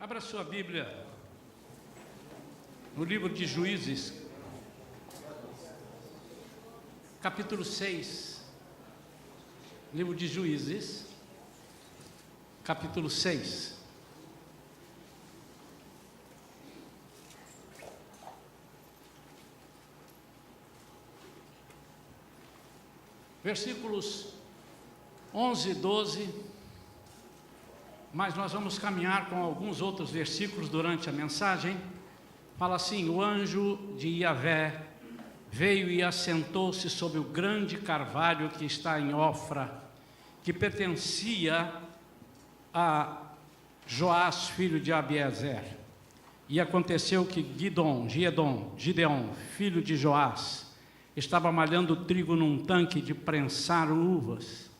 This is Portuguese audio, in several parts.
Abra sua Bíblia no livro de Juízes, capítulo 6. Livro de Juízes, capítulo 6. Versículos 11 e 12. Mas nós vamos caminhar com alguns outros versículos durante a mensagem. Fala assim: o anjo de Iavé veio e assentou-se sobre o grande carvalho que está em Ofra, que pertencia a Joás, filho de Abiezer. E aconteceu que Gideon, filho de Joás, estava malhando trigo num tanque de prensar uvas,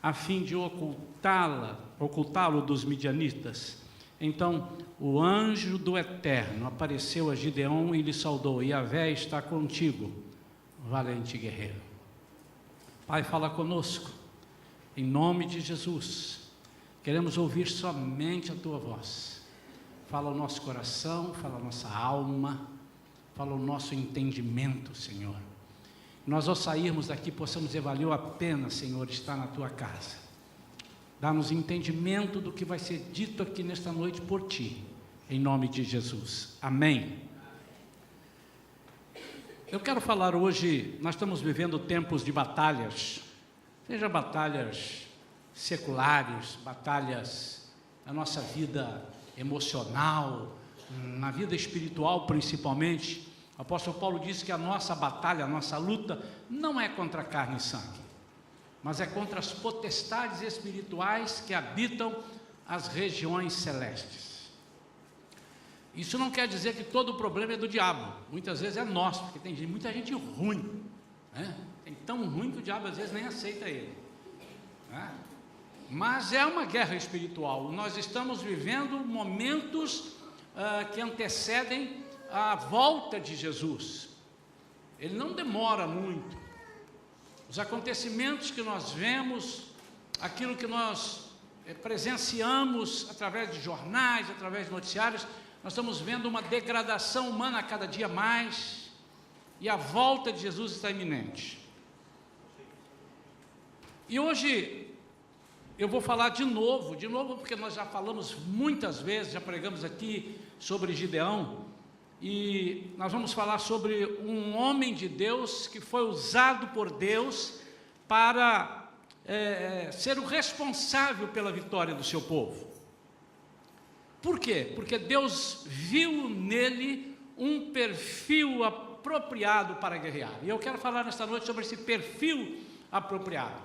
a fim de ocultá-lo dos midianitas. Então o anjo do Eterno apareceu a Gideon e lhe saudou: Iavé está contigo, valente guerreiro. Pai, fala conosco, em nome de Jesus. Queremos ouvir somente a Tua voz. Fala o nosso coração, fala a nossa alma, fala o nosso entendimento, Senhor. Nós, ao sairmos daqui, possamos dizer: valeu a pena, Senhor, estar na Tua casa. Dá-nos entendimento do que vai ser dito aqui nesta noite por Ti, em nome de Jesus. Amém. Eu quero falar hoje, nós estamos vivendo tempos de batalhas, seja batalhas seculares, batalhas na nossa vida emocional, na vida espiritual principalmente. O apóstolo Paulo disse que a nossa batalha, a nossa luta, não é contra carne e sangue, mas é contra as potestades espirituais que habitam as regiões celestes. Isso não quer dizer que todo o problema é do diabo, muitas vezes é nosso, porque tem muita gente ruim, né? Tem tão ruim que o diabo às vezes nem aceita ele, né? Mas é uma guerra espiritual. Nós estamos vivendo momentos que antecedem a volta de Jesus. Ele não demora muito. Os acontecimentos que nós vemos, aquilo que nós presenciamos através de jornais, através de noticiários, nós estamos vendo uma degradação humana a cada dia mais, e a volta de Jesus está iminente. E hoje eu vou falar de novo, porque nós já falamos muitas vezes, já pregamos aqui sobre Gideão, e nós vamos falar sobre um homem de Deus que foi usado por Deus para ser o responsável pela vitória do seu povo. Por quê? Porque Deus viu nele um perfil apropriado para guerrear. E eu quero falar nesta noite sobre esse perfil apropriado.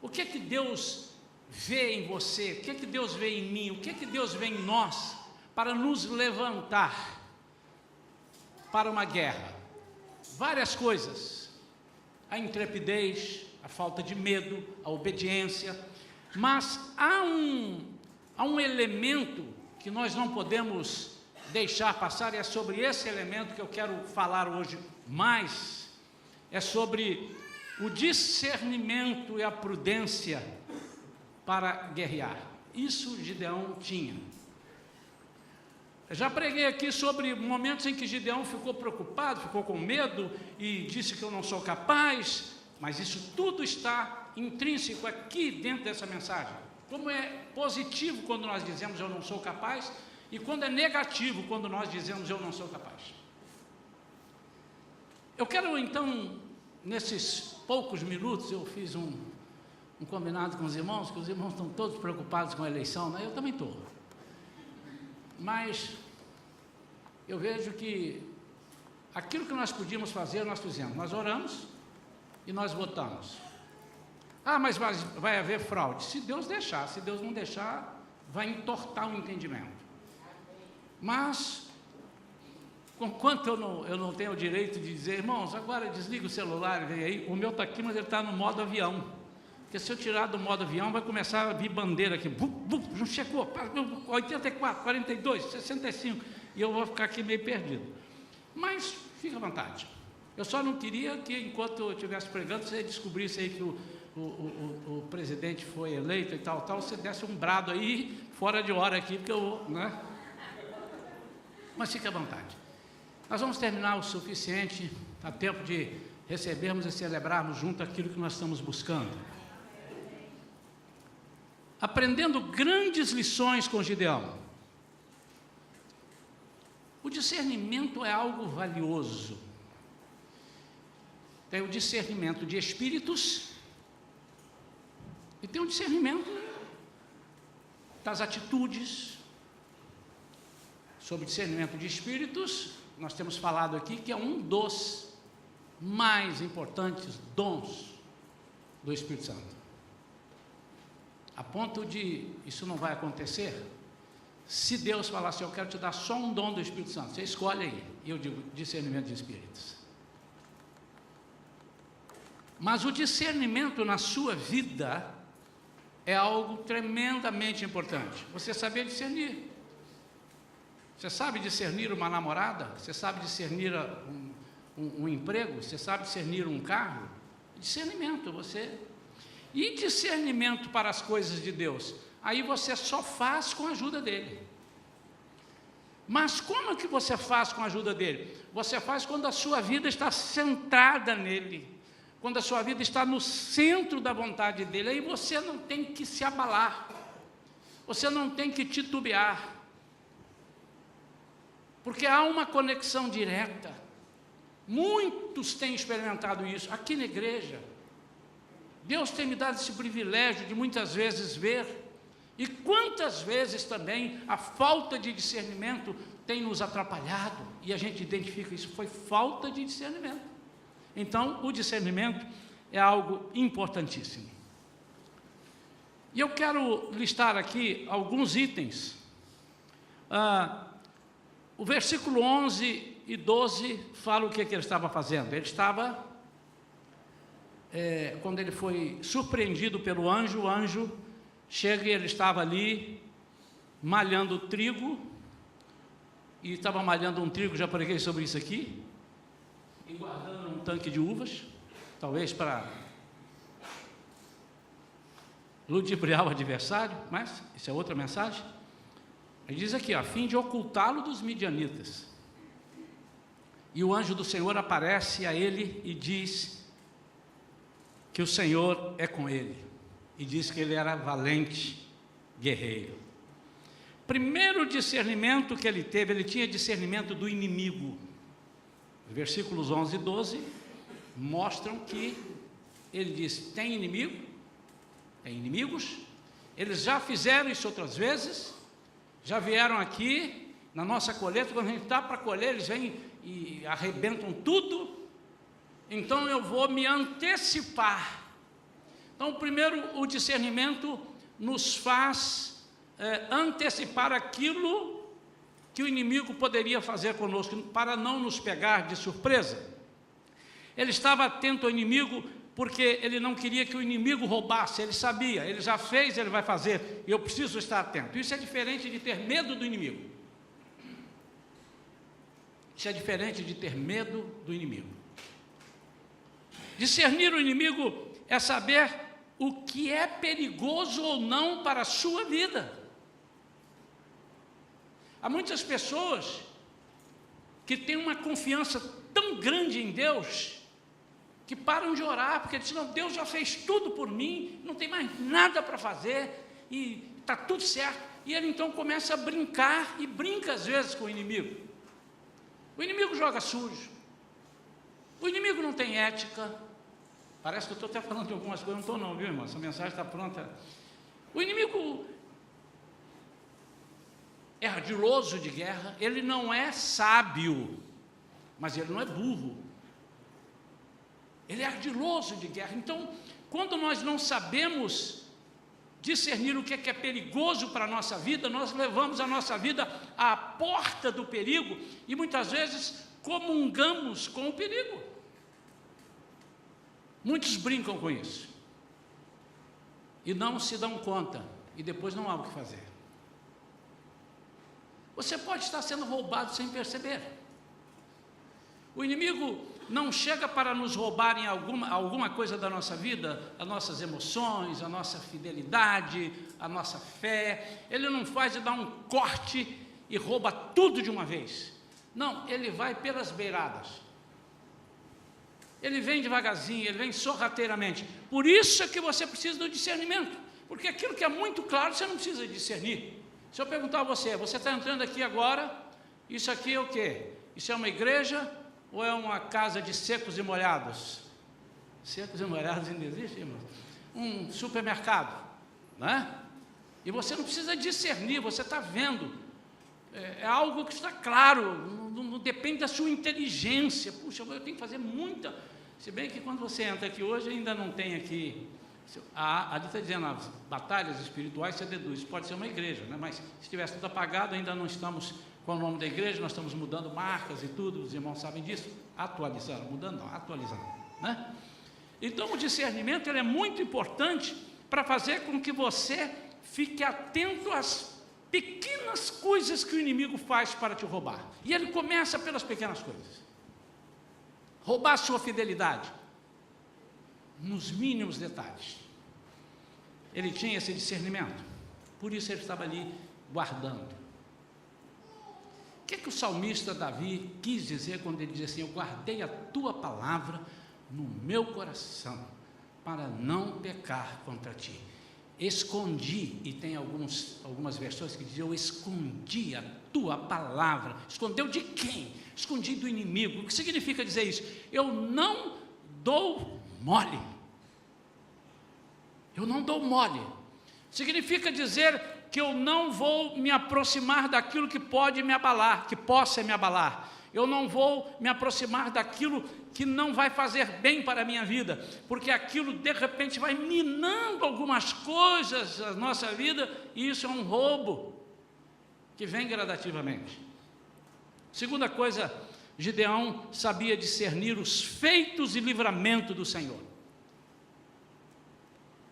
O que é que Deus vê em você? O que é que Deus vê em mim? O que é que Deus vê em nós para nos levantar para uma guerra? Várias coisas: a intrepidez, a falta de medo, a obediência. Mas há um elemento que nós não podemos deixar passar, e é sobre esse elemento que eu quero falar hoje mais. É sobre o discernimento e a prudência para guerrear. Isso Gideão tinha. Eu já preguei aqui sobre momentos em que Gideão ficou preocupado, ficou com medo e disse que eu não sou capaz, mas isso tudo está intrínseco aqui dentro dessa mensagem. Como é positivo quando nós dizemos eu não sou capaz, e quando é negativo quando nós dizemos eu não sou capaz. Eu quero então, nesses poucos minutos, eu fiz um combinado com os irmãos, que os irmãos estão todos preocupados com a eleição, né? Eu também estou. Mas eu vejo que aquilo que nós podíamos fazer, nós fizemos. Nós oramos e nós votamos. Ah, mas vai haver fraude. Se Deus deixar, se Deus não deixar, vai entortar o entendimento. Mas, enquanto eu não tenho o direito de dizer: irmãos, agora desliga o celular e vem aí, o meu está aqui, mas ele está no modo avião. Porque se eu tirar do modo avião, vai começar a vir bandeira aqui, não chegou, 84, 42, 65, e eu vou ficar aqui meio perdido. Mas fica à vontade. Eu só não queria que, enquanto eu estivesse pregando, você descobrisse aí que o presidente foi eleito e tal, você desse um brado aí, fora de hora aqui, porque eu, né? Mas fique à vontade. Nós vamos terminar o suficiente a tempo de recebermos e celebrarmos junto aquilo que nós estamos buscando. Aprendendo grandes lições com Gideão. O discernimento é algo valioso. Tem o discernimento de espíritos e tem o discernimento das atitudes. Sobre discernimento de espíritos, nós temos falado aqui que é um dos mais importantes dons do Espírito Santo. A ponto de isso não vai acontecer se Deus falar assim: eu quero te dar só um dom do Espírito Santo, você escolhe aí. E eu digo: discernimento de espíritos. Mas o discernimento na sua vida é algo tremendamente importante. Você saber discernir. Você sabe discernir uma namorada? Você sabe discernir um emprego? Você sabe discernir um carro? Discernimento, você... E discernimento para as coisas de Deus? Aí você só faz com a ajuda dele. Mas como que você faz com a ajuda dele? Você faz quando a sua vida está centrada nele, quando a sua vida está no centro da vontade dele. Aí você não tem que se abalar, você não tem que titubear, porque há uma conexão direta. Muitos têm experimentado isso aqui na igreja. Deus tem me dado esse privilégio de muitas vezes ver, e quantas vezes também a falta de discernimento tem nos atrapalhado, e a gente identifica isso, foi falta de discernimento. Então, o discernimento é algo importantíssimo. E eu quero listar aqui alguns itens. O versículo 11 e 12 fala o que ele estava fazendo. Ele estava, quando ele foi surpreendido pelo anjo, o anjo chega e ele estava ali malhando trigo, e estava malhando um trigo, já preguei sobre isso aqui, e guardando um tanque de uvas, talvez para ludibriar o adversário, mas isso é outra mensagem. Ele diz aqui, a fim de ocultá-lo dos midianitas. E o anjo do Senhor aparece a ele e diz que o Senhor é com ele, e diz que ele era valente guerreiro. Primeiro discernimento que ele teve, ele tinha discernimento do inimigo. Versículos 11 e 12 mostram que ele diz: tem inimigo, tem inimigos, eles já fizeram isso outras vezes, já vieram aqui na nossa colheita, quando a gente está para colher, eles vêm e arrebentam tudo, então eu vou me antecipar. Então, primeiro, o discernimento nos faz antecipar aquilo que o inimigo poderia fazer conosco, para não nos pegar de surpresa. Ele estava atento ao inimigo, porque ele não queria que o inimigo roubasse, ele sabia, ele já fez, ele vai fazer, e eu preciso estar atento. Isso é diferente de ter medo do inimigo. Isso é diferente de ter medo do inimigo. Discernir o inimigo é saber o que é perigoso ou não para a sua vida. Há muitas pessoas que têm uma confiança tão grande em Deus, que param de orar, porque dizem: não, Deus já fez tudo por mim, não tem mais nada para fazer, e está tudo certo. E ele então começa a brincar, e brinca às vezes com o inimigo. O inimigo joga sujo, o inimigo não tem ética. Parece que eu estou até falando de algumas coisas, não estou não, viu, irmão? Essa mensagem está pronta. O inimigo é ardiloso de guerra, ele não é sábio, mas ele não é burro. Ele é ardiloso de guerra. Então, quando nós não sabemos discernir o que é perigoso para a nossa vida, nós levamos a nossa vida à porta do perigo e muitas vezes comungamos com o perigo. Muitos brincam com isso e não se dão conta, e depois não há o que fazer. Você pode estar sendo roubado sem perceber. O inimigo não chega para nos roubar em alguma coisa da nossa vida, as nossas emoções, a nossa fidelidade, a nossa fé. Ele não faz de dar um corte e rouba tudo de uma vez. Não, ele vai pelas beiradas. Ele vem devagarzinho, ele vem sorrateiramente. Por isso é que você precisa do discernimento, porque aquilo que é muito claro, você não precisa discernir. Se eu perguntar a você, você está entrando aqui agora, isso aqui é o quê? Isso é uma igreja ou é uma casa de secos e molhados? Secos e molhados ainda existe, irmão? Um supermercado, né? E você não precisa discernir, você está vendo. É algo que está claro, não depende da sua inteligência. Puxa, eu tenho que fazer muita... Se bem que quando você entra aqui hoje, ainda não tem aqui... Ali está dizendo, as batalhas espirituais, você deduz, pode ser uma igreja, né? Mas se estivesse tudo apagado, ainda não estamos com o nome da igreja, nós estamos mudando marcas e tudo, os irmãos sabem disso, atualizando, mudando não, atualizando, né? Então o discernimento ele é muito importante para fazer com que você fique atento às pequenas coisas que o inimigo faz para te roubar. E ele começa pelas pequenas coisas. Roubar a sua fidelidade, nos mínimos detalhes. Ele tinha esse discernimento, por isso ele estava ali guardando. O que o salmista Davi quis dizer quando ele diz assim: eu guardei a tua palavra no meu coração, para não pecar contra ti. Escondi, e tem algumas versões que dizem, eu escondi a tua palavra. Escondeu de quem? Escondi do inimigo. O que significa dizer isso? Eu não dou mole. Eu não dou mole. Significa dizer que eu não vou me aproximar daquilo que pode me abalar, que possa me abalar. Eu não vou me aproximar daquilo que não vai fazer bem para a minha vida, porque aquilo de repente vai minando algumas coisas da nossa vida, e isso é um roubo que vem gradativamente. Segunda coisa, Gideão sabia discernir os feitos e livramento do Senhor.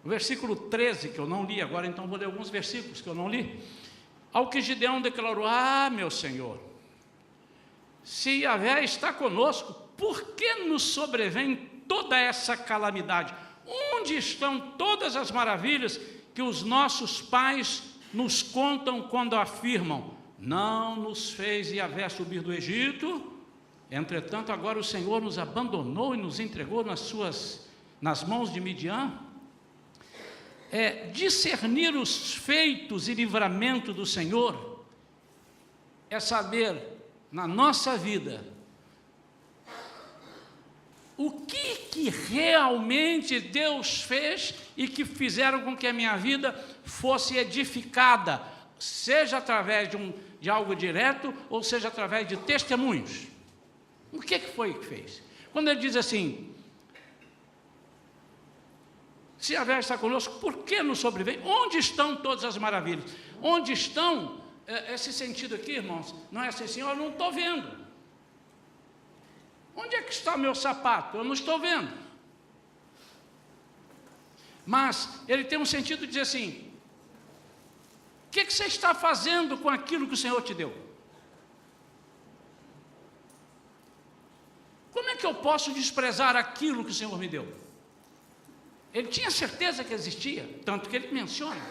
O versículo 13, que eu não li agora, então vou ler alguns versículos que eu não li. Ao que Gideão declarou: ah, meu Senhor, se Yahvé está conosco, por que nos sobrevém toda essa calamidade? Onde estão todas as maravilhas que os nossos pais nos contam quando afirmam: não nos fez Yahvé subir do Egito? Entretanto, agora o Senhor nos abandonou e nos entregou nas mãos de Midian. Discernir os feitos e livramento do Senhor é saber, na nossa vida, o que realmente Deus fez e que fizeram com que a minha vida fosse edificada, seja através de algo direto, ou seja através de testemunhos. O que foi que fez? Quando ele diz assim: se a Yahvé está conosco, por que nos sobrevém? Onde estão todas as maravilhas? Onde estão, esse sentido aqui, irmãos, não é assim, Senhor, eu não estou vendo. Onde é que está meu sapato? Eu não estou vendo. Mas ele tem um sentido de dizer assim: o que você está fazendo com aquilo que o Senhor te deu? Como é que eu posso desprezar aquilo que o Senhor me deu? Ele tinha certeza que existia, tanto que ele menciona.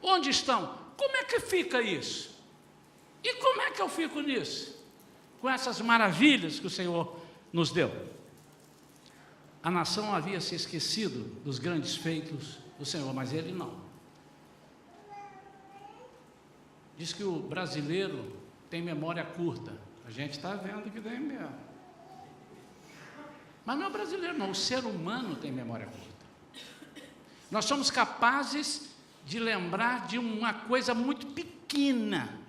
Onde estão? Como é que fica isso? E como é que eu fico nisso? Com essas maravilhas que o Senhor nos deu. A nação havia se esquecido dos grandes feitos do Senhor, mas ele não. Diz que o brasileiro tem memória curta. A gente está vendo que tem mesmo. Mas não é o brasileiro, não. O ser humano tem memória curta. Nós somos capazes de lembrar de uma coisa muito pequena,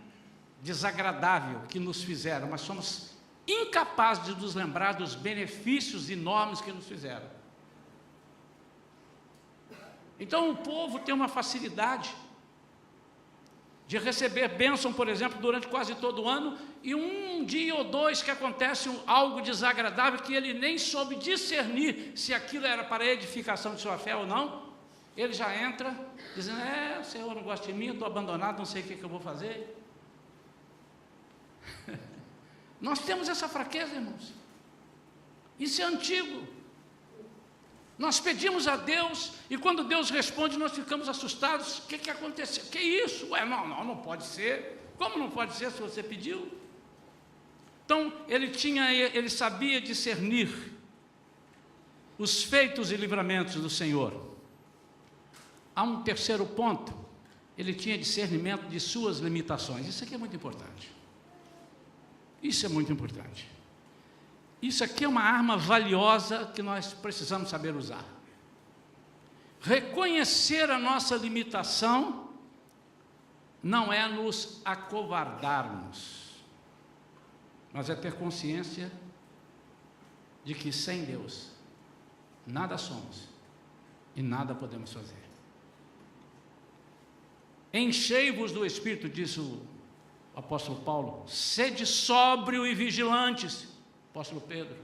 desagradável, que nos fizeram, mas somos incapazes de nos lembrar dos benefícios enormes que nos fizeram. Então o povo tem uma facilidade de receber bênção, por exemplo, durante quase todo o ano, e um dia ou dois que acontece algo desagradável que ele nem soube discernir se aquilo era para a edificação de sua fé ou não. Ele já entra dizendo: o Senhor não gosta de mim, eu estou abandonado, não sei o que eu vou fazer. Nós temos essa fraqueza, irmãos. Isso é antigo. Nós pedimos a Deus e quando Deus responde nós ficamos assustados. O que aconteceu? Que isso? Não pode ser. Como não pode ser se você pediu? Então, ele sabia discernir os feitos e livramentos do Senhor. Há um terceiro ponto, ele tinha discernimento de suas limitações. Isso aqui é muito importante. Isso é muito importante. Isso aqui é uma arma valiosa que nós precisamos saber usar. Reconhecer a nossa limitação não é nos acovardarmos, mas é ter consciência de que sem Deus nada somos e nada podemos fazer. Enchei-vos do Espírito, disse o apóstolo Paulo, sede sóbrio e vigilantes, apóstolo Pedro.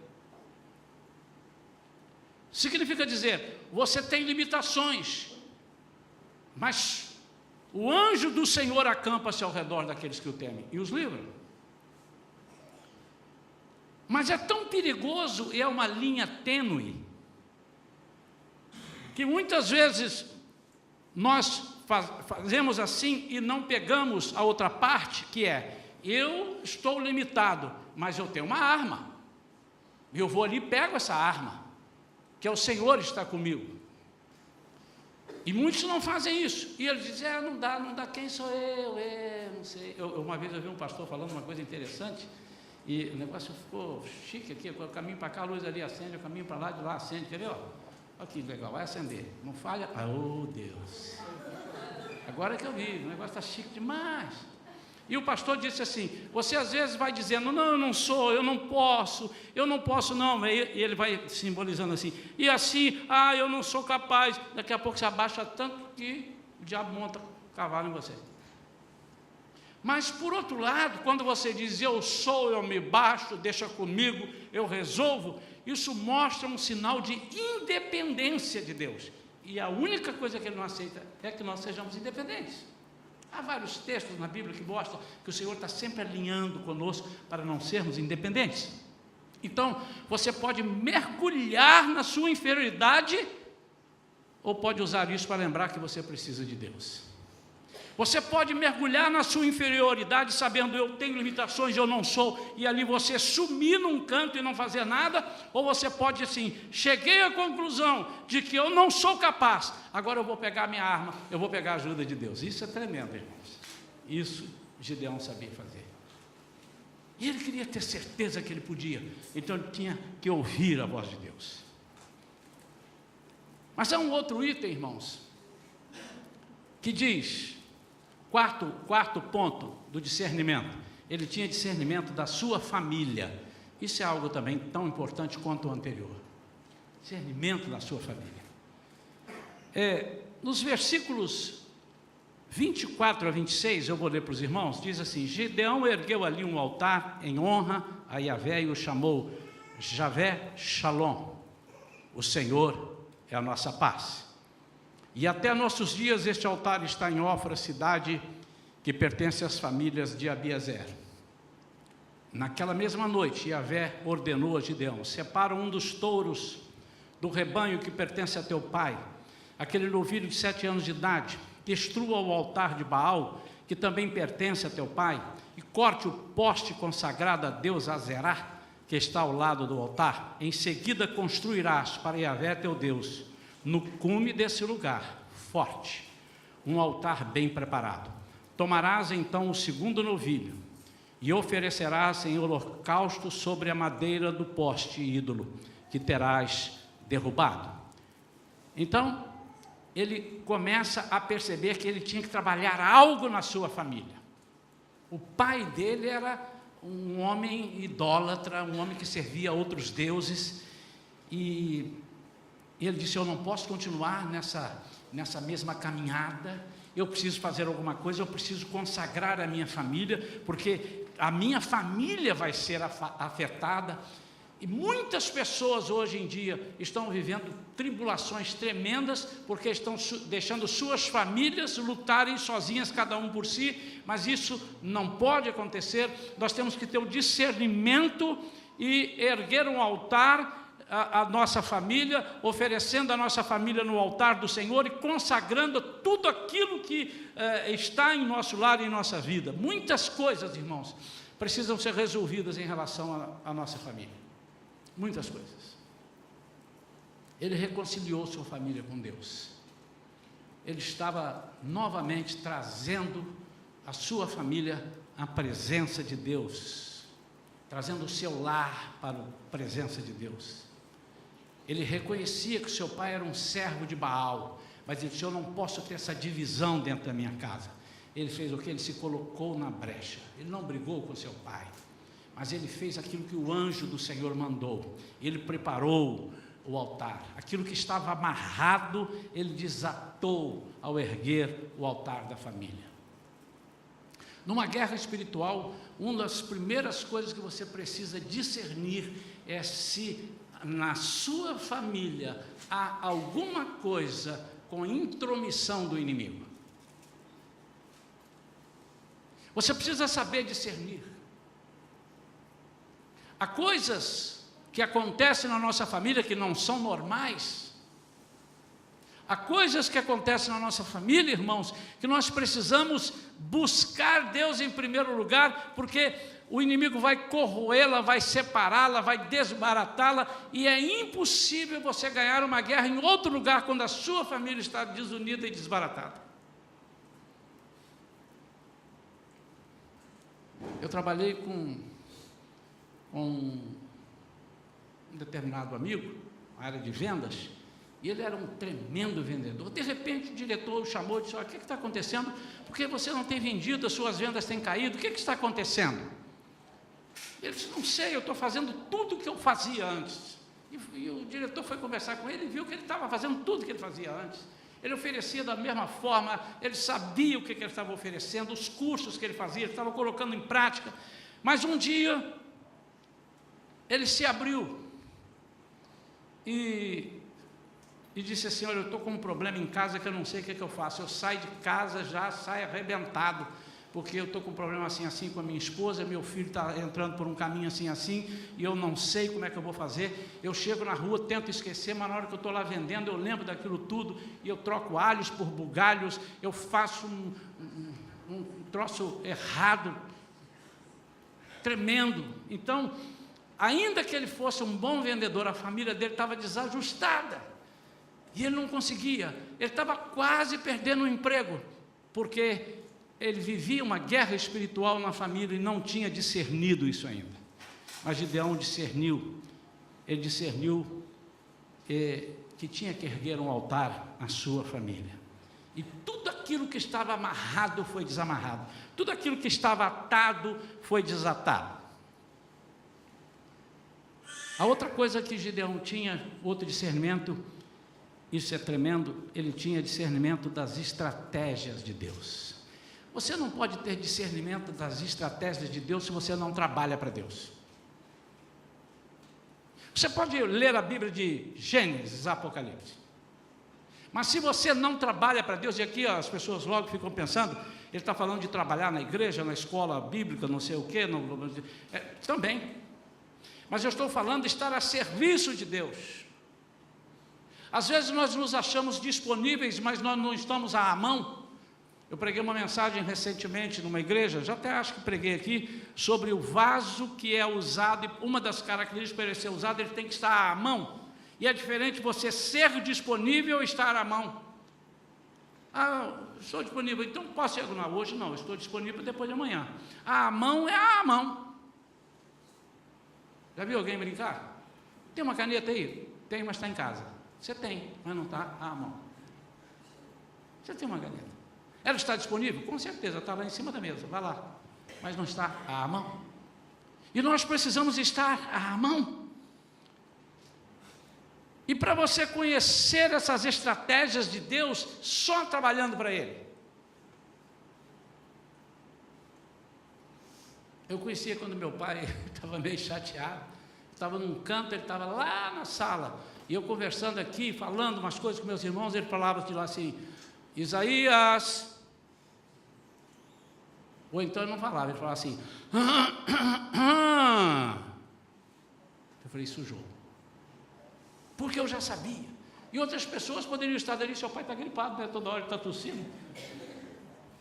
Significa dizer, você tem limitações, mas o anjo do Senhor acampa-se ao redor daqueles que o temem e os livra. Mas é tão perigoso e é uma linha tênue, que muitas vezes nós fazemos assim e não pegamos a outra parte, que é, eu estou limitado, mas eu tenho uma arma, eu vou ali e pego essa arma, que é o Senhor está comigo. E muitos não fazem isso, e eles dizem, não dá, quem sou eu, não sei. Uma vez eu vi um pastor falando uma coisa interessante, e o negócio ficou chique aqui, eu caminho para cá, a luz ali acende, eu caminho para lá, de lá acende, quer ver? Olha que legal, vai acender, não falha, oh Deus, agora que eu vi, o negócio está chique demais. E o pastor disse assim, você às vezes vai dizendo, não, eu não sou, eu não posso não, e ele vai simbolizando assim, e assim, eu não sou capaz, daqui a pouco você abaixa tanto que o diabo monta cavalo em você. Mas por outro lado, quando você diz, eu sou, eu me baixo, deixa comigo, eu resolvo, isso mostra um sinal de independência de Deus, e a única coisa que Ele não aceita é que nós sejamos independentes. Há vários textos na Bíblia que mostram que o Senhor está sempre alinhando conosco para não sermos independentes. Então, você pode mergulhar na sua inferioridade ou pode usar isso para lembrar que você precisa de Deus. Você pode mergulhar na sua inferioridade sabendo eu tenho limitações, eu não sou, e ali você sumir num canto e não fazer nada, ou você pode assim, cheguei à conclusão de que eu não sou capaz, agora eu vou pegar a minha arma, eu vou pegar a ajuda de Deus. Isso é tremendo, irmãos. Isso Gideão sabia fazer. E ele queria ter certeza que ele podia, então ele tinha que ouvir a voz de Deus. Mas há um outro item, irmãos, que diz... Quarto ponto do discernimento, ele tinha discernimento da sua família. Isso é algo também tão importante quanto o anterior. Discernimento da sua família. Nos versículos 24 a 26, eu vou ler para os irmãos, diz assim, Gideão ergueu ali um altar em honra a Yahvé e o chamou Javé Shalom, o Senhor é a nossa paz. E até nossos dias este altar está em Ofra, cidade que pertence às famílias de Abiezer. Naquela mesma noite, Yahvé ordenou a Gideão, separa um dos touros do rebanho que pertence a teu pai, aquele novilho de 7 anos de idade, destrua o altar de Baal, que também pertence a teu pai, e corte o poste consagrado a Deus Azerá, que está ao lado do altar. Em seguida construirás para Yahvé teu Deus, no cume desse lugar, forte, um altar bem preparado. Tomarás então o segundo novilho e oferecerás em holocausto sobre a madeira do poste ídolo que terás derrubado. Então, ele começa a perceber que ele tinha que trabalhar algo na sua família. O pai dele era um homem idólatra, um homem que servia a outros deuses, e ele disse, eu não posso continuar nessa mesma caminhada, eu preciso fazer alguma coisa, eu preciso consagrar a minha família, porque a minha família vai ser afetada. E muitas pessoas hoje em dia estão vivendo tribulações tremendas, porque estão deixando suas famílias lutarem sozinhas, cada um por si, mas isso não pode acontecer. Nós temos que ter o discernimento e erguer um altar a nossa família, oferecendo a nossa família no altar do Senhor e consagrando tudo aquilo que está em nosso lar e em nossa vida. Muitas coisas, irmãos, precisam ser resolvidas em relação à nossa família. Muitas coisas. Ele reconciliou sua família com Deus. Ele estava novamente trazendo a sua família à presença de Deus, trazendo o seu lar para a presença de Deus. Ele reconhecia que seu pai era um servo de Baal, mas ele disse: eu não posso ter essa divisão dentro da minha casa. Ele fez o que? Ele se colocou na brecha. Ele não brigou com seu pai, mas ele fez aquilo que o anjo do Senhor mandou. Ele preparou o altar. Aquilo que estava amarrado, ele desatou ao erguer o altar da família. Numa guerra espiritual, uma das primeiras coisas que você precisa discernir é se na sua família há alguma coisa com intromissão do inimigo. Você precisa saber discernir. Há coisas que acontecem na nossa família que não são normais. Há coisas que acontecem na nossa família, irmãos, que nós precisamos buscar Deus em primeiro lugar, porque o inimigo vai corroê-la, vai separá-la, vai desbaratá-la, e é impossível você ganhar uma guerra em outro lugar quando a sua família está desunida e desbaratada. Eu trabalhei com um determinado amigo, na área de vendas, e ele era um tremendo vendedor. De repente o diretor o chamou e disse: olha, o que está acontecendo? Por que você não tem vendido, as suas vendas têm caído, o que está acontecendo? Ele disse: não sei, eu estou fazendo tudo o que eu fazia antes. E o diretor foi conversar com ele e viu que ele estava fazendo tudo o que ele fazia antes. Ele oferecia da mesma forma, ele sabia o que ele estava oferecendo, os cursos que ele fazia, ele estava colocando em prática. Mas um dia, ele se abriu e disse assim: olha, eu estou com um problema em casa que eu não sei o que eu faço. Eu saio de casa, já saio arrebentado, porque eu estou com um problema assim com a minha esposa, meu filho está entrando por um caminho assim, e eu não sei como é que eu vou fazer. Eu chego na rua, tento esquecer, mas na hora que eu estou lá vendendo, eu lembro daquilo tudo, e eu troco alhos por bugalhos, eu faço um troço errado, tremendo. Então, ainda que ele fosse um bom vendedor, a família dele estava desajustada, e ele não conseguia, ele estava quase perdendo o emprego, porque ele vivia uma guerra espiritual na família e não tinha discernido isso ainda. Mas Gideão discerniu, ele discerniu que tinha que erguer um altar à sua família. E tudo aquilo que estava amarrado foi desamarrado, tudo aquilo que estava atado foi desatado. A outra coisa que Gideão tinha, outro discernimento, isso é tremendo, ele tinha discernimento das estratégias de Deus. Você não pode ter discernimento das estratégias de Deus se você não trabalha para Deus. Você pode ler a Bíblia de Gênesis, Apocalipse, mas se você não trabalha para Deus, e aqui as pessoas logo ficam pensando, ele está falando de trabalhar na igreja, na escola bíblica, não sei o quê, também, mas eu estou falando de estar a serviço de Deus. Às vezes nós nos achamos disponíveis, mas nós não estamos à mão. Eu preguei uma mensagem recentemente numa igreja, já até acho que preguei aqui, sobre o vaso que é usado, e uma das características para ele ser usado, ele tem que estar à mão. E é diferente você ser disponível e estar à mão. Ah, estou disponível, então posso ir hoje? Não, estou disponível depois de amanhã. A mão é a mão. Já viu alguém brincar? Tem uma caneta aí? Tem, mas está em casa. Você tem, mas não está à mão. Você tem uma caneta. Ela está disponível? Com certeza, está lá em cima da mesa, vai lá. Mas não está à mão. E nós precisamos estar à mão. E para você conhecer essas estratégias de Deus, só trabalhando para Ele. Eu conhecia quando meu pai estava meio chateado, estava num canto, ele estava lá na sala, e eu conversando aqui, falando umas coisas com meus irmãos, ele falava de lá assim: Isaías. Ou então ele não falava, ele falava assim. Eu falei: sujou. porque eu já sabia. E outras pessoas poderiam estar ali, seu pai está gripado, né? Toda hora ele está tossindo.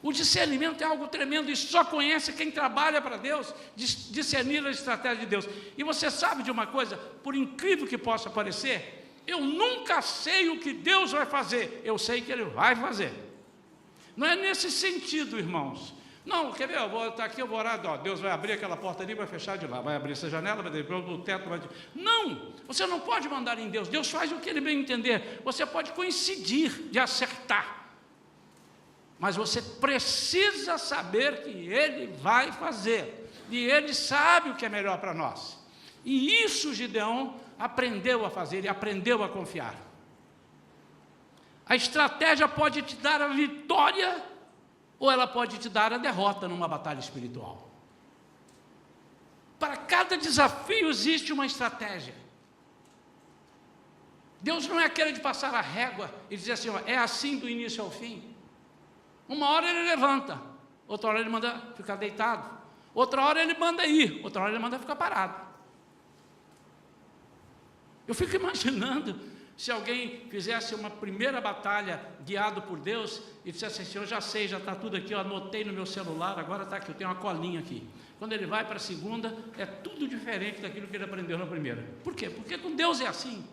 O discernimento é algo tremendo, e só conhece quem trabalha para Deus, discernir a estratégia de Deus. E você sabe de uma coisa, por incrível que possa parecer, eu nunca sei o que Deus vai fazer, eu sei que Ele vai fazer. Não é nesse sentido, irmãos. Não, quer ver, eu vou estar aqui, eu vou orar, ó, Deus vai abrir aquela porta ali, vai fechar de lá, vai abrir essa janela, vai abrir o teto, vai... Não, você não pode mandar em Deus, Deus faz o que Ele bem entender, você pode coincidir de acertar, mas você precisa saber que Ele vai fazer, e Ele sabe o que é melhor para nós, e isso Gideão aprendeu a fazer, ele aprendeu a confiar. A estratégia pode te dar a vitória, ou ela pode te dar a derrota numa batalha espiritual. Para cada desafio existe uma estratégia. Deus não é aquele de passar a régua e dizer assim, ó, é assim do início ao fim. Uma hora Ele levanta, outra hora Ele manda ficar deitado, outra hora Ele manda ir, outra hora Ele manda ficar parado. Eu fico imaginando se alguém fizesse uma primeira batalha guiado por Deus e dissesse assim, eu já sei, já está tudo aqui, eu anotei no meu celular, agora está aqui, eu tenho uma colinha aqui. Quando ele vai para a segunda, é tudo diferente daquilo que ele aprendeu na primeira. Por quê? Porque com Deus é assim.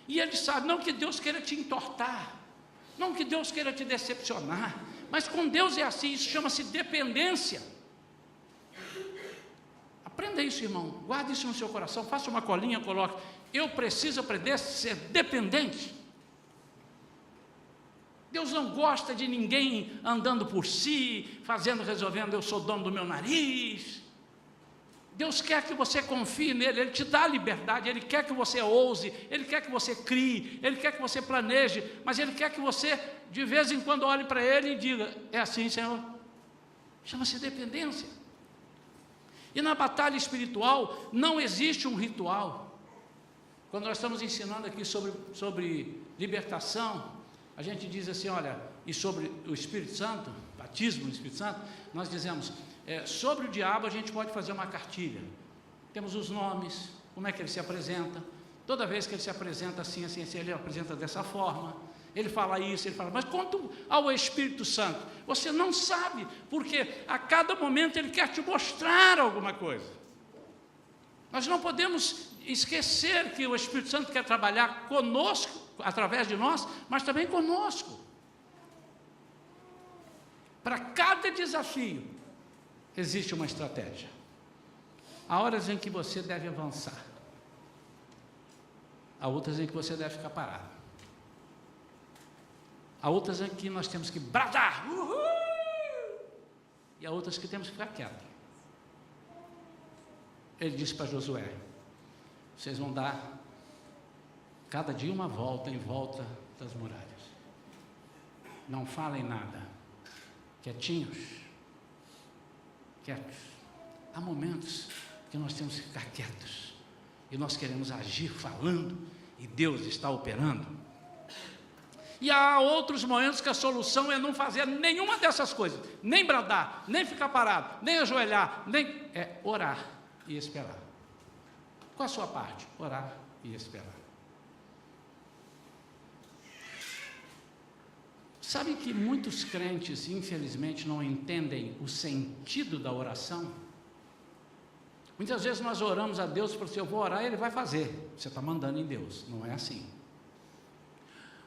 E ele sabe, não que Deus queira te entortar, não que Deus queira te decepcionar, mas com Deus é assim, isso chama-se dependência. Aprenda isso, irmão, guarde isso no seu coração, faça uma colinha, coloque. Eu preciso aprender a ser dependente. Deus não gosta de ninguém andando por si, resolvendo, eu sou dono do meu nariz. Deus quer que você confie nele, Ele te dá liberdade, Ele quer que você ouse, Ele quer que você crie, Ele quer que você planeje, mas Ele quer que você, de vez em quando, olhe para Ele e diga, é assim, Senhor? Chama-se dependência. E na batalha espiritual, não existe um ritual. Quando nós estamos ensinando aqui sobre libertação, a gente diz assim, olha, e sobre o Espírito Santo, batismo no Espírito Santo, nós dizemos, sobre o diabo a gente pode fazer uma cartilha. Temos os nomes, como é que ele se apresenta, toda vez que ele se apresenta assim, assim, assim, ele apresenta dessa forma, ele fala isso, ele fala, mas quanto ao Espírito Santo, você não sabe, porque a cada momento ele quer te mostrar alguma coisa. Nós não podemos esquecer que o Espírito Santo quer trabalhar conosco, através de nós, mas também conosco. Para cada desafio, existe uma estratégia. Há horas em que você deve avançar. Há outras em que você deve ficar parado. Há outras em que nós temos que bradar. Uhul! E há outras que temos que ficar quietos. Ele disse para Josué, vocês vão dar cada dia uma volta em volta das muralhas. Não falem nada. Quietinhos. Quietos. Há momentos que nós temos que ficar quietos. E nós queremos agir falando e Deus está operando. E há outros momentos que a solução é não fazer nenhuma dessas coisas. Nem bradar, nem ficar parado, nem ajoelhar, é orar e esperar. Qual a sua parte? Orar e esperar. Sabe que muitos crentes, infelizmente, não entendem o sentido da oração? Muitas vezes nós oramos a Deus, porque se eu vou orar, Ele vai fazer. Você está mandando em Deus, não é assim.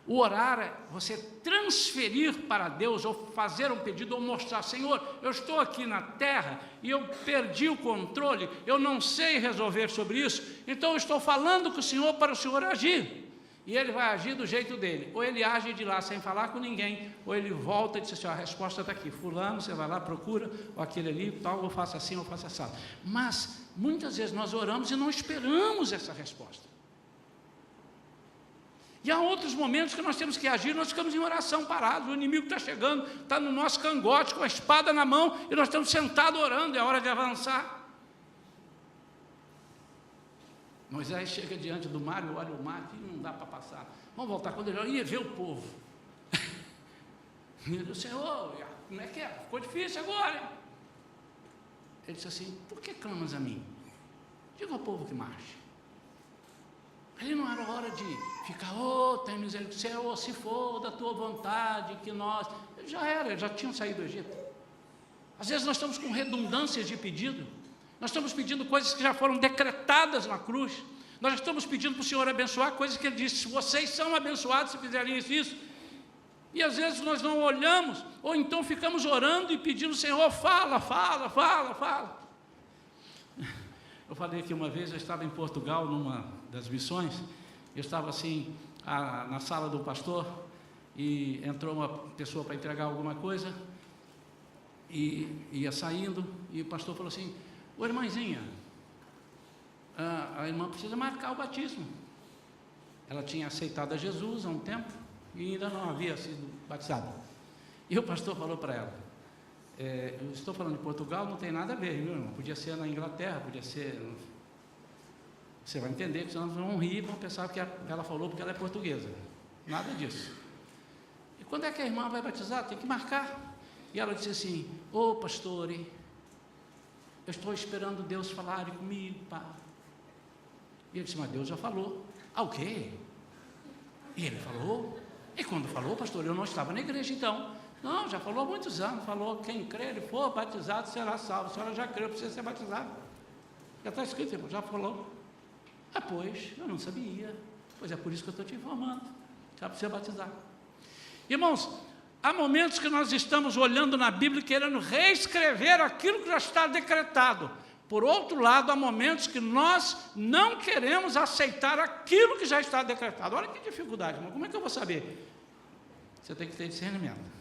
O orar é você transferir para Deus, ou fazer um pedido, ou mostrar, Senhor, eu estou aqui na terra, e eu perdi o controle, eu não sei resolver sobre isso, então eu estou falando com o Senhor para o Senhor agir, e Ele vai agir do jeito dele, ou Ele age de lá sem falar com ninguém, ou Ele volta e diz assim, a resposta está aqui, fulano, você vai lá, procura, ou aquele ali, tal, eu faço assim, eu faço assim. Mas, muitas vezes nós oramos e não esperamos essa resposta. E há outros momentos que nós temos que agir, nós ficamos em oração parados, o inimigo está chegando, está no nosso cangote, com a espada na mão, e nós estamos sentados orando, é hora de avançar. Moisés chega diante do mar, e olha o mar, que não dá para passar. Vamos voltar, quando ele olha, ia ver o povo. Ele disse, Senhor, como é que é? Ficou difícil agora. Hein? Ele disse assim, por que clamas a mim? Diga ao povo que marche. Ali não era hora de ficar, tem misericórdia, Senhor, se for da tua vontade, que nós... Já tinham saído do Egito. Às vezes nós estamos com redundâncias de pedido, nós estamos pedindo coisas que já foram decretadas na cruz, nós estamos pedindo para o Senhor abençoar coisas que Ele disse, vocês são abençoados se fizerem isso, e às vezes nós não olhamos, ou então ficamos orando e pedindo, Senhor, fala. Eu falei que uma vez eu estava em Portugal, numa das missões, eu estava assim, na sala do pastor, e entrou uma pessoa para entregar alguma coisa, e ia saindo, e o pastor falou assim, ô irmãzinha, a irmã precisa marcar o batismo. Ela tinha aceitado a Jesus há um tempo, e ainda não havia sido batizada. E o pastor falou para ela, eu estou falando de Portugal, não tem nada a ver, viu, irmão? Podia ser na Inglaterra, podia ser... Você vai entender, que senão vão rir, vão pensar que ela falou porque ela é portuguesa. Nada disso. E quando é que a irmã vai batizar? Tem que marcar. E ela disse assim, pastor, eu estou esperando Deus falar comigo, pá. E ele disse, mas Deus já falou. O quê? E ele falou. E quando falou, pastor, eu não estava na igreja então. Não, já falou há muitos anos, falou, quem crer e for batizado será salvo. A senhora já creu, precisa ser batizado. Já está escrito, irmão, já falou. Pois, eu não sabia. Pois é por isso que eu estou te informando. Já precisa batizar. Irmãos, há momentos que nós estamos olhando na Bíblia querendo reescrever aquilo que já está decretado. Por outro lado, há momentos que nós não queremos aceitar aquilo que já está decretado. Olha que dificuldade, irmão. Como é que eu vou saber? Você tem que ter discernimento.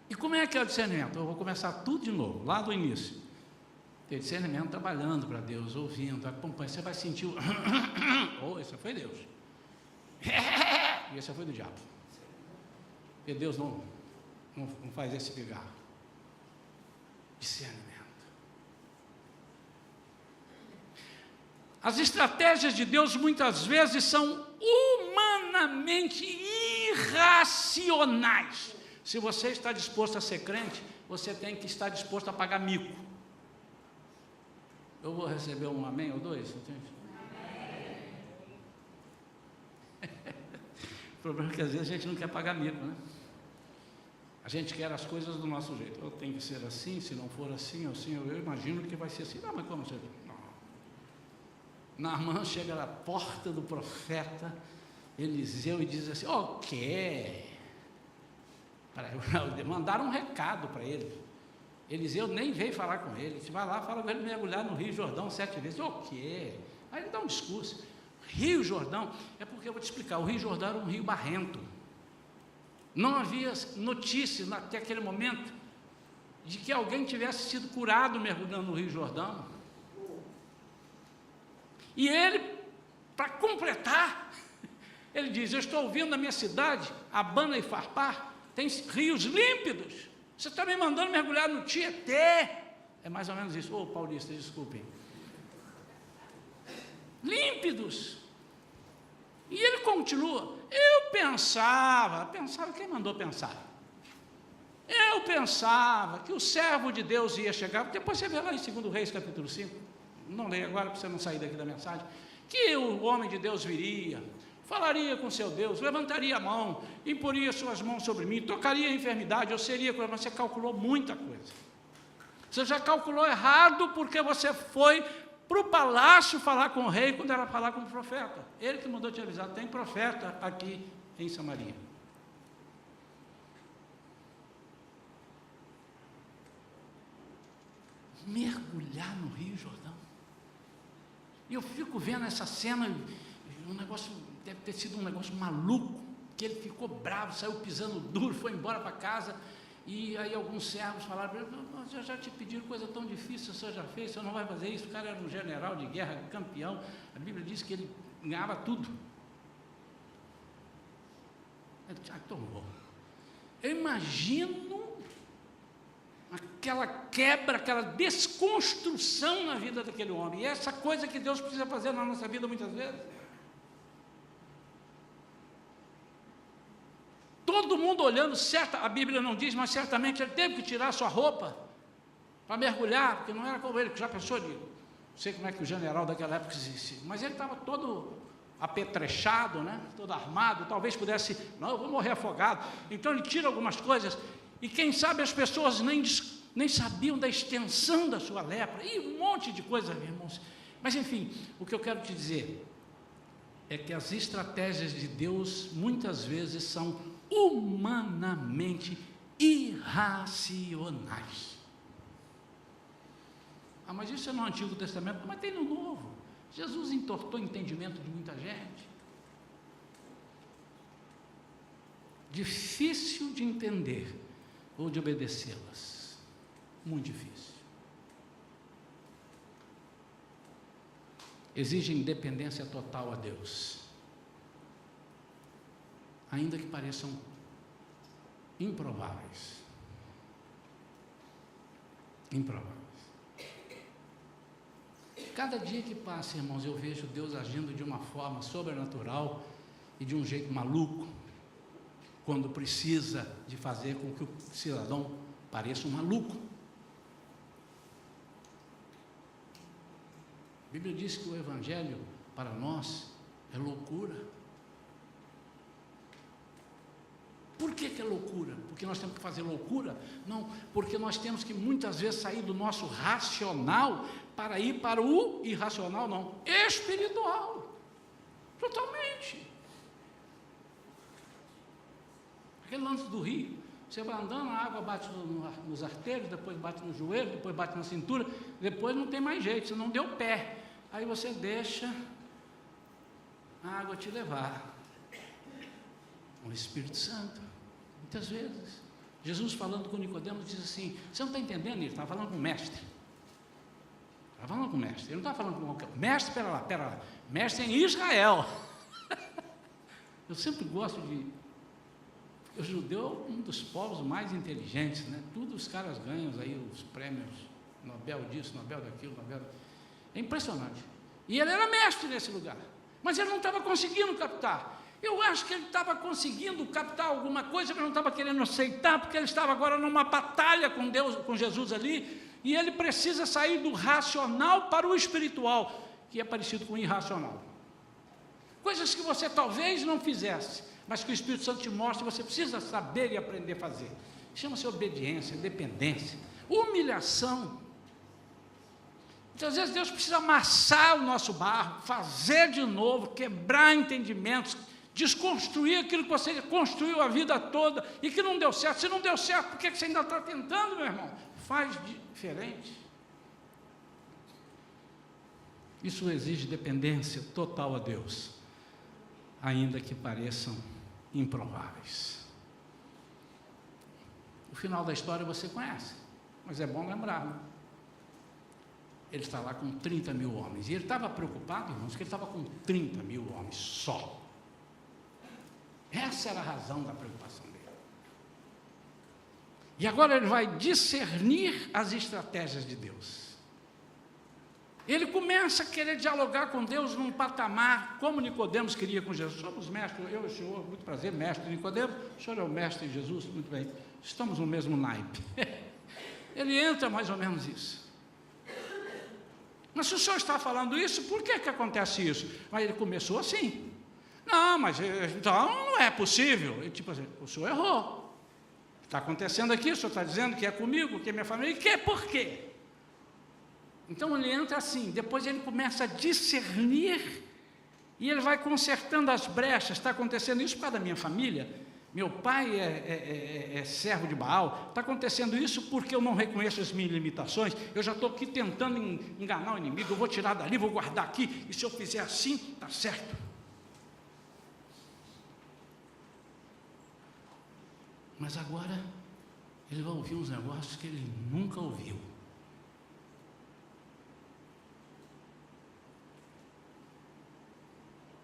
E como é que é o discernimento? Eu vou começar tudo de novo, lá do início. Ter discernimento trabalhando para Deus, ouvindo, acompanhando. Você vai sentir o... esse foi Deus. E esse foi do diabo. Porque Deus não faz esse pigarro. Discernimento. As estratégias de Deus muitas vezes são humanamente irracionais. Se você está disposto a ser crente, você tem que estar disposto a pagar mico. Eu vou receber um amém ou dois? O problema é que às vezes a gente não quer pagar mico, né? A gente quer as coisas do nosso jeito. Eu tenho que ser assim, se não for assim, eu imagino que vai ser assim. Não, mas como você... Não. Naamã chega na porta do profeta Eliseu e diz assim, quê? Mandaram um recado para ele. Eliseu nem veio falar com ele. Você vai lá, fala com ele mergulhar no Rio Jordão 7 vezes. Quê? Aí ele dá um discurso. Rio Jordão, é porque eu vou te explicar, o Rio Jordão era um rio barrento. Não havia notícias até aquele momento de que alguém tivesse sido curado mergulhando no Rio Jordão. E ele, para completar, ele diz, eu estou ouvindo na minha cidade, Abana e Farpar, tem rios límpidos. Você está me mandando mergulhar no Tietê. É mais ou menos isso. Paulista, desculpem. Límpidos. E ele continua. Eu pensava, quem mandou pensar? Eu pensava que o servo de Deus ia chegar, depois você vê lá em 2 Reis, capítulo 5, não leio agora para você não sair daqui da mensagem, que o homem de Deus viria, falaria com seu Deus, levantaria a mão, imporia suas mãos sobre mim, tocaria a enfermidade, eu seria, mas você calculou muita coisa. Você já calculou errado porque você foi para o palácio falar com o rei quando era falar com o profeta. Ele que mandou te avisar, tem profeta aqui em Samaria. Mergulhar no Rio Jordão. E eu fico vendo essa cena, um negócio, deve ter sido um negócio maluco, que ele ficou bravo, saiu pisando duro, foi embora para casa. E aí alguns servos falaram para ele, já te pediram coisa tão difícil, o senhor já fez, o senhor não vai fazer isso. O cara era um general de guerra, campeão, a Bíblia diz que ele ganhava tudo. Ele tomou. Eu imagino aquela quebra, aquela desconstrução na vida daquele homem, e essa coisa que Deus precisa fazer na nossa vida muitas vezes. Todo mundo olhando, a Bíblia não diz, mas certamente ele teve que tirar sua roupa para mergulhar, porque não era como ele, que já pensou de Não sei como é que o general daquela época existia, mas ele estava todo apetrechado, né? Todo armado, talvez pudesse, não, eu vou morrer afogado. Então ele tira algumas coisas, e quem sabe as pessoas nem sabiam da extensão da sua lepra, e um monte de coisa, irmãos. Mas enfim, o que eu quero te dizer é que as estratégias de Deus muitas vezes são humanamente irracionais. Ah, mas isso é no Antigo Testamento, mas tem no Novo. Jesus entortou o entendimento de muita gente. Difícil de entender ou de obedecê-las. Muito difícil. Exigem dependência total a Deus, ainda que pareçam improváveis. Improváveis. Cada dia que passa, irmãos, eu vejo Deus agindo de uma forma sobrenatural e de um jeito maluco, quando precisa de fazer com que o cidadão pareça um maluco. A Bíblia diz que o Evangelho, para nós, é loucura. Por que é loucura? Porque nós temos que fazer loucura? Não, porque nós temos que muitas vezes sair do nosso racional para ir para o irracional, não, espiritual. Totalmente. Aquele lance do rio, você vai andando, a água bate nos artérios, depois bate no joelho, depois bate na cintura, depois não tem mais jeito, você não deu pé. Aí você deixa a água te levar. O Espírito Santo, muitas vezes. Jesus falando com Nicodemos diz assim, você não está entendendo? Ele está falando com o mestre. Está falando com o mestre, ele não está falando com qualquer mestre, espera lá, mestre em Israel. Eu sempre gosto de... O judeu é um dos povos mais inteligentes, né? Tudo os caras ganham aí os prêmios Nobel disso, Nobel daquilo, Nobel... É impressionante. E ele era mestre nesse lugar, mas ele não estava conseguindo captar. Eu acho que ele estava conseguindo captar alguma coisa, mas não estava querendo aceitar, porque ele estava agora numa batalha com Deus, com Jesus ali, e ele precisa sair do racional para o espiritual, que é parecido com o irracional. Coisas que você talvez não fizesse, mas que o Espírito Santo te mostra, você precisa saber e aprender a fazer. Chama-se obediência, dependência, humilhação. Então, às vezes Deus precisa amassar o nosso barro, fazer de novo, quebrar entendimentos, desconstruir aquilo que você construiu a vida toda e que não deu certo. Se não deu certo, por que você ainda está tentando, meu irmão? Faz diferente. Isso exige dependência total a Deus, ainda que pareçam improváveis. O final da história você conhece, mas é bom lembrar, né? Ele está lá com 30 mil homens, e ele estava preocupado, irmãos, que ele estava com 30 mil homens só. Essa era a razão da preocupação dele. E agora ele vai discernir as estratégias de Deus. Ele começa a querer dialogar com Deus num patamar, como Nicodemos queria com Jesus. Somos mestres, eu e o senhor, muito prazer, mestre Nicodemos, o senhor é o mestre de Jesus, muito bem, estamos no mesmo naipe. Ele entra mais ou menos isso. Mas se o senhor está falando isso, por que acontece isso? Mas ele começou assim. Não, mas então não é possível. E, tipo assim, o senhor errou. Está acontecendo aqui, o senhor está dizendo que é comigo, que é minha família, e que é por quê? Então ele entra assim, depois ele começa a discernir, e ele vai consertando as brechas. Está acontecendo isso por causa da minha família? Meu pai é servo de Baal, está acontecendo isso porque eu não reconheço as minhas limitações, eu já estou aqui tentando enganar o inimigo, eu vou tirar dali, vou guardar aqui, e se eu fizer assim, está certo. Mas agora, ele vai ouvir uns negócios que ele nunca ouviu.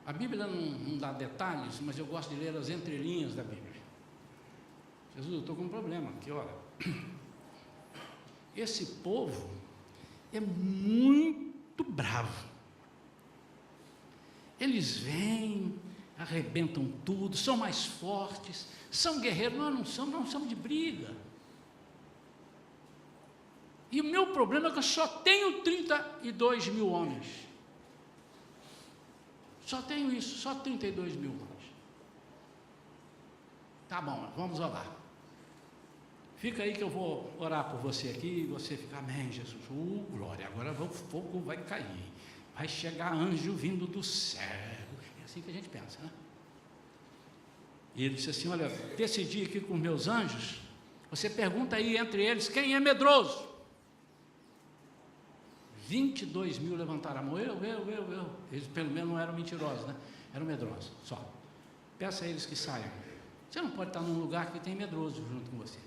A Bíblia não dá detalhes, mas eu gosto de ler as entrelinhas da Bíblia. Jesus, eu estou com um problema aqui, olha. Esse povo é muito bravo. Eles vêm, arrebentam tudo, são mais fortes, são guerreiros. Nós não somos de briga. E o meu problema é que eu só tenho 32 mil homens. Só tenho isso, só 32 mil homens. Tá bom, vamos orar. Fica aí que eu vou orar por você aqui, e você fica, amém, Jesus, glória, agora o fogo vai cair, vai chegar anjo vindo do céu. É assim que a gente pensa, né? E ele disse assim, olha, decidi aqui com meus anjos, você pergunta aí entre eles, quem é medroso? 22 mil levantaram a mão, eu. Eles pelo menos não eram mentirosos, né? Eram medrosos, só. Peça a eles que saiam. Você não pode estar num lugar que tem medroso junto com você.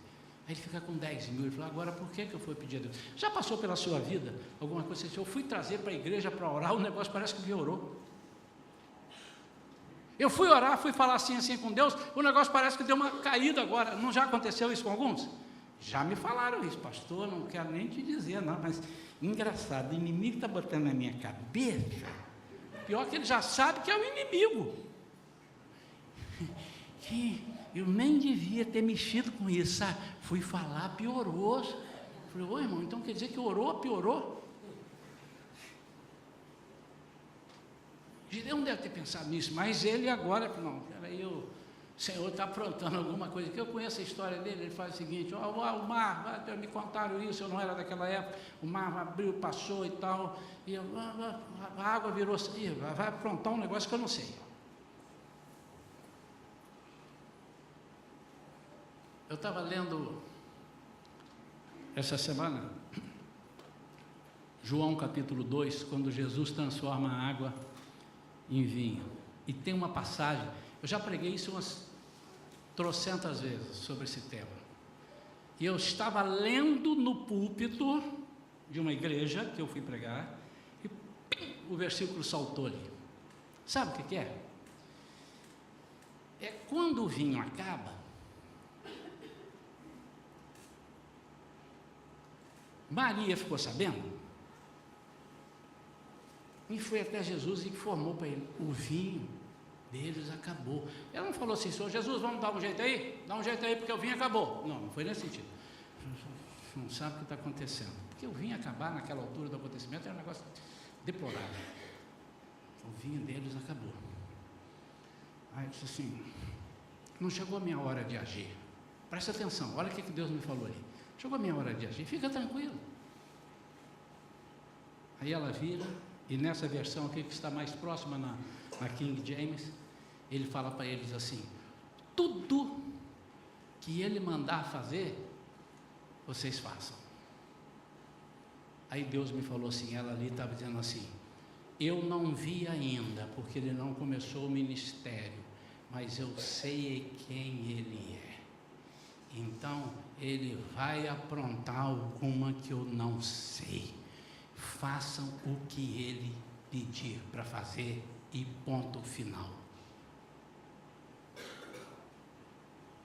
Aí ele fica com 10 mil, ele fala, agora por que eu fui pedir a Deus? Já passou pela sua vida alguma coisa assim, eu fui trazer para a igreja para orar, o negócio parece que piorou. Eu fui orar, fui falar assim com Deus, o negócio parece que deu uma caída agora. Não já aconteceu isso com alguns? Já me falaram isso, pastor, não quero nem te dizer não, mas engraçado, o inimigo está botando na minha cabeça, pior que ele já sabe que é o inimigo, que eu nem devia ter mexido com isso, sabe? Fui falar, piorou. Falei, ô irmão, então quer dizer que orou, piorou? Gideão deve ter pensado nisso, mas ele agora, não, peraí, o Senhor está aprontando alguma coisa, que eu conheço a história dele, ele faz o seguinte, o mar, me contaram isso, eu não era daquela época, o mar abriu, passou e tal, e a água virou, vai aprontar um negócio que eu não sei. Eu estava lendo essa semana, João capítulo 2, quando Jesus transforma a água em vinho. E tem uma passagem, eu já preguei isso umas trocentas vezes sobre esse tema. E eu estava lendo no púlpito de uma igreja que eu fui pregar, e o versículo saltou ali. Sabe o que é? É quando o vinho acaba, Maria ficou sabendo e foi até Jesus e informou para ele, o vinho deles acabou. Ela não falou assim, Senhor Jesus, vamos dar um jeito aí? Dá um jeito aí porque o vinho acabou. Não foi nesse sentido. Não sabe o que está acontecendo. Porque o vinho acabar naquela altura do acontecimento é um negócio deplorável. O vinho deles acabou. Aí disse assim, não chegou a minha hora de agir. Presta atenção, olha o que Deus me falou ali. Chegou a minha hora de agir, fica tranquilo. Aí ela vira, e nessa versão aqui que está mais próxima na King James, ele fala para eles assim, tudo que ele mandar fazer, vocês façam. Aí Deus me falou assim, ela ali estava dizendo assim, eu não vi ainda, porque ele não começou o ministério, mas eu sei quem ele é. Então, ele vai aprontar alguma que eu não sei. Façam o que ele pedir para fazer e ponto final.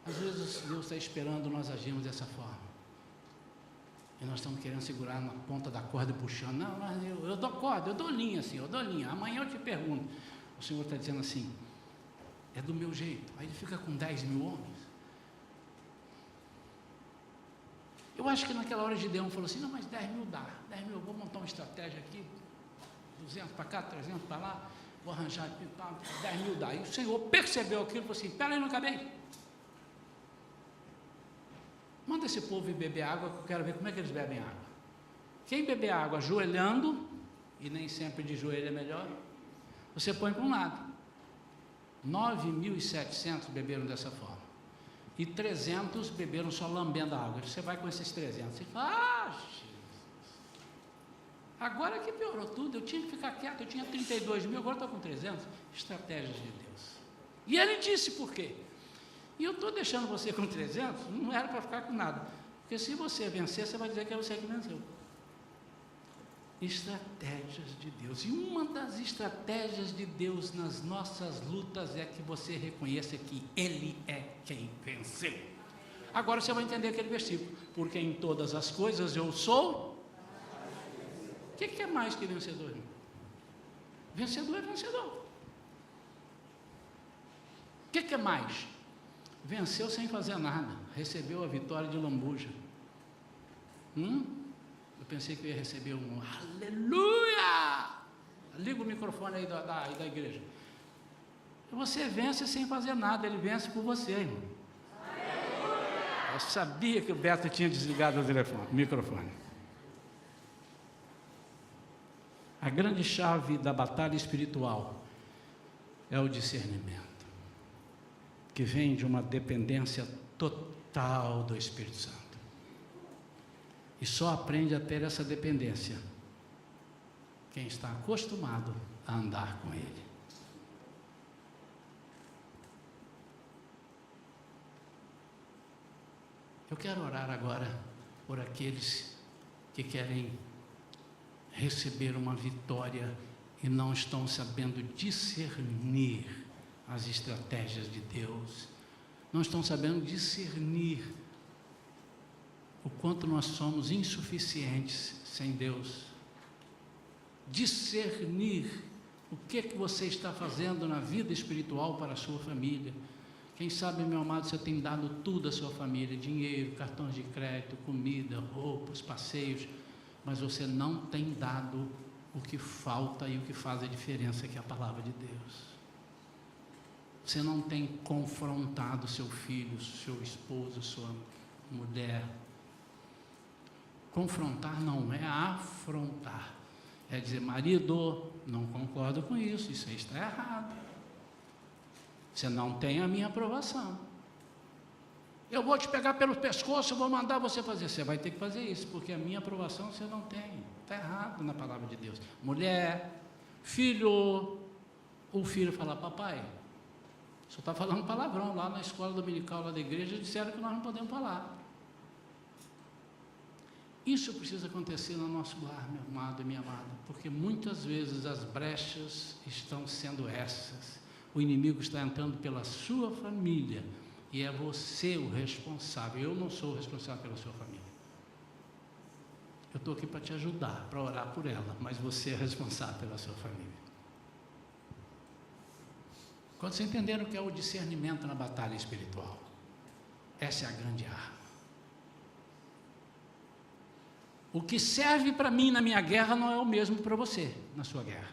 Às vezes Deus está esperando nós agirmos dessa forma. E nós estamos querendo segurar na ponta da corda e puxando. Não, mas eu dou corda, eu dou linha assim, eu dou linha. Amanhã eu te pergunto. O Senhor está dizendo assim, é do meu jeito. Aí ele fica com 10 mil homens. Eu acho que naquela hora Gideão falou assim, não, mas 10 mil dá, 10 mil, eu vou montar uma estratégia aqui, 200 para cá, 300 para lá, vou arranjar, 10 mil dá. E o Senhor percebeu aquilo e falou assim, espera aí, não acabei. Manda esse povo ir beber água, que eu quero ver como é que eles bebem água. Quem beber água ajoelhando, e nem sempre de joelho é melhor, você põe para um lado. 9.700 beberam dessa forma. E 300 beberam só lambendo a água. Você vai com esses 300, você fala, Jesus, agora que piorou tudo, eu tinha que ficar quieto, eu tinha 32 mil, agora estou com 300, estratégias de Deus. E ele disse por quê? E eu estou deixando você com 300, não era para ficar com nada, porque se você vencer, você vai dizer que é você que venceu. Estratégias de Deus, e uma das estratégias de Deus nas nossas lutas é que você reconheça que Ele é quem venceu. Agora você vai entender aquele versículo, porque em todas as coisas eu sou. O que é mais que vencedor? Vencedor é vencedor. O que é mais? Venceu sem fazer nada, recebeu a vitória de lambuja. Eu pensei que eu ia receber um aleluia. Liga o microfone aí da igreja. Você vence sem fazer nada, ele vence por você, irmão. Eu sabia que o Beto tinha desligado o microfone. A grande chave da batalha espiritual é o discernimento, que vem de uma dependência total do Espírito Santo. E só aprende a ter essa dependência quem está acostumado a andar com Ele. Eu quero orar agora por aqueles que querem receber uma vitória e não estão sabendo discernir as estratégias de Deus, não estão sabendo discernir o quanto nós somos insuficientes sem Deus, discernir o que você está fazendo na vida espiritual para a sua família. Quem sabe, meu amado, você tem dado tudo à sua família, dinheiro, cartões de crédito, comida, roupas, passeios, mas você não tem dado o que falta e o que faz a diferença, que é a palavra de Deus. Você não tem confrontado seu filho, seu esposo, sua mulher. Confrontar não é afrontar, é dizer: marido, não concordo com isso, isso aí está errado, você não tem a minha aprovação, eu vou te pegar pelo pescoço, eu vou mandar você fazer. Você vai ter que fazer isso, porque a minha aprovação você não tem, está errado na palavra de Deus. Mulher, filho, o filho fala: papai, o senhor está falando palavrão. Lá na escola dominical, lá da igreja, disseram que nós não podemos falar. Isso precisa acontecer no nosso lar, meu amado e minha amada, porque muitas vezes as brechas estão sendo essas. O inimigo está entrando pela sua família e é você o responsável. Eu não sou o responsável pela sua família. Eu estou aqui para te ajudar, para orar por ela, mas você é responsável pela sua família. Quando vocês entenderam o que é o discernimento na batalha espiritual, essa é a grande arma. O que serve para mim na minha guerra não é o mesmo para você na sua guerra.